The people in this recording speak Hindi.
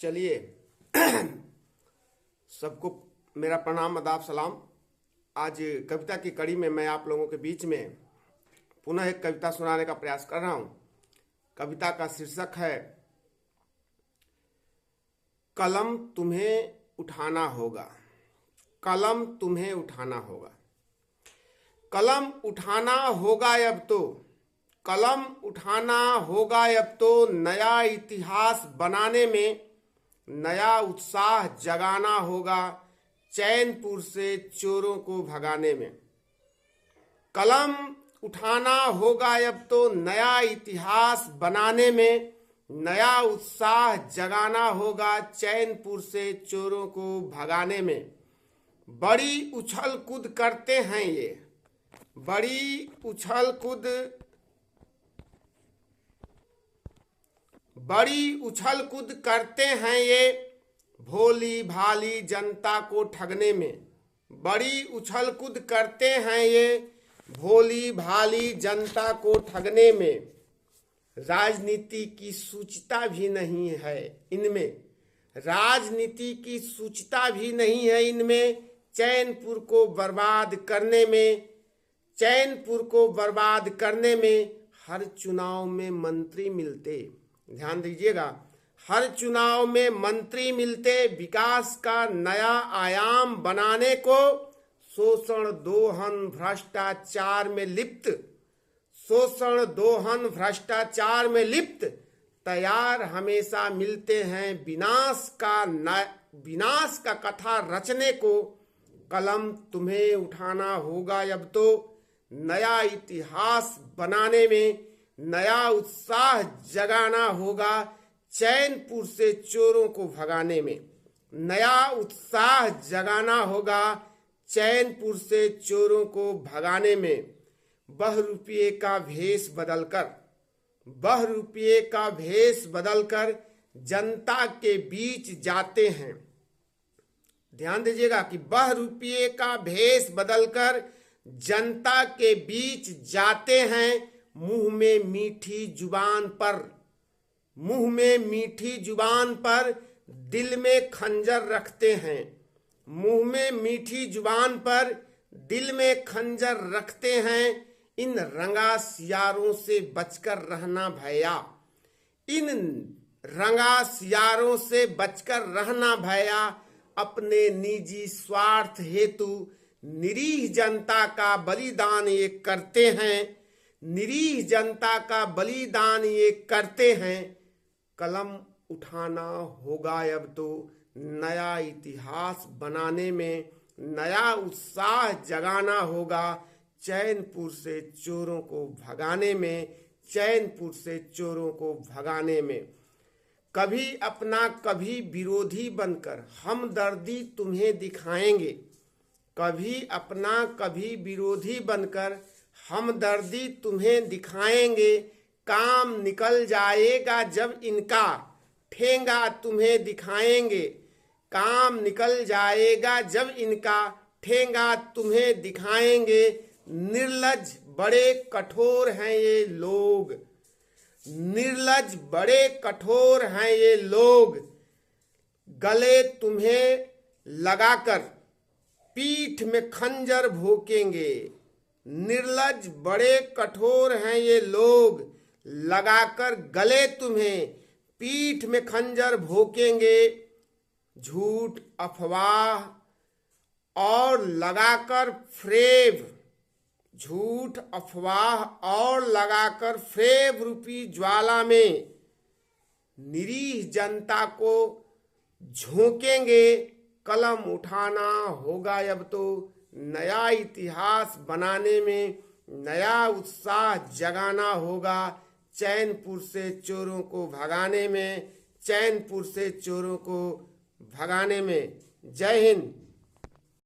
चलिए सबको मेरा प्रणाम आदाब सलाम। आज कविता की कड़ी में मैं आप लोगों के बीच में पुनः एक कविता सुनाने का प्रयास कर रहा हूं। कविता का शीर्षक है कलम तुम्हें उठाना होगा। कलम तुम्हें उठाना होगा। कलम उठाना होगा अब तो, कलम उठाना होगा अब तो, नया इतिहास बनाने में नया उत्साह जगाना होगा, चैनपुर से चोरों को भगाने में। कलम उठाना होगा अब तो, नया इतिहास बनाने में नया उत्साह जगाना होगा, चैनपुर से चोरों को भगाने में। बड़ी उछल कूद करते हैं ये, बड़ी उछल कूद, बड़ी उछल कूद करते हैं ये, भोली भाली जनता को ठगने में। बड़ी उछल कूद करते हैं ये, भोली भाली जनता को ठगने में। राजनीति की सूचिता भी नहीं है इनमें, राजनीति की सूचिता भी नहीं है इनमें, चैनपुर को बर्बाद करने में, चैनपुर को बर्बाद करने में। हर चुनाव में मंत्री मिलते, ध्यान दीजिएगा, हर चुनाव में मंत्री मिलते, विकास का नया आयाम बनाने को शोषण दोहन भ्रष्टाचार में लिप्त, शोषण दोहन भ्रष्टाचार में लिप्त, तैयार हमेशा मिलते हैं विनाश का कथा रचने को। कलम तुम्हें उठाना होगा अब तो, नया इतिहास बनाने में नया उत्साह जगाना होगा, चैनपुर से चोरों को भगाने में। नया उत्साह जगाना होगा, चैनपुर से चोरों को भगाने में। ₹10 का भेष बदलकर, ₹10 का भेष बदलकर जनता के बीच जाते हैं। ध्यान दीजिएगा कि ₹10 का भेष बदलकर जनता के बीच जाते हैं। मुंह में मीठी जुबान पर, मुंह में मीठी जुबान पर, दिल में खंजर रखते हैं। मुंह में मीठी जुबान पर, दिल में खंजर रखते हैं। इन रंगा सियारों से बचकर रहना भैया, इन रंगा सियारों से बचकर रहना भैया। अपने निजी स्वार्थ हेतु निरीह जनता का बलिदान ये करते हैं, निरीह जनता का बलिदान ये करते हैं। कलम उठाना होगा अब तो, नया इतिहास बनाने में नया उत्साह जगाना होगा, चैनपुर से चोरों को भगाने में, चैनपुर से चोरों को भगाने में। कभी अपना कभी विरोधी बनकर हमदर्दी तुम्हें दिखाएंगे, कभी अपना कभी विरोधी बनकर हमदर्दी तुम्हें दिखाएंगे। काम निकल जाएगा जब इनका, ठेंगा तुम्हें दिखाएंगे। काम निकल जाएगा जब इनका, ठेंगा तुम्हें दिखाएंगे। निर्लज बड़े कठोर हैं ये लोग, निर्लज बड़े कठोर हैं ये लोग, गले तुम्हें लगाकर पीठ में खंजर भोंकेंगे। निर्लज बड़े कठोर हैं ये लोग, लगाकर गले तुम्हें पीठ में खंजर भोंकेंगे। झूठ अफवाह और लगाकर फ्रेब, झूठ अफवाह और लगाकर फ्रेब रूपी ज्वाला में निरीह जनता को झोंकेंगे। कलम उठाना होगा अब तो, नया इतिहास बनाने में नया उत्साह जगाना होगा, चैनपुर से चोरों को भगाने में, चैनपुर से चोरों को भगाने में। जय हिंद।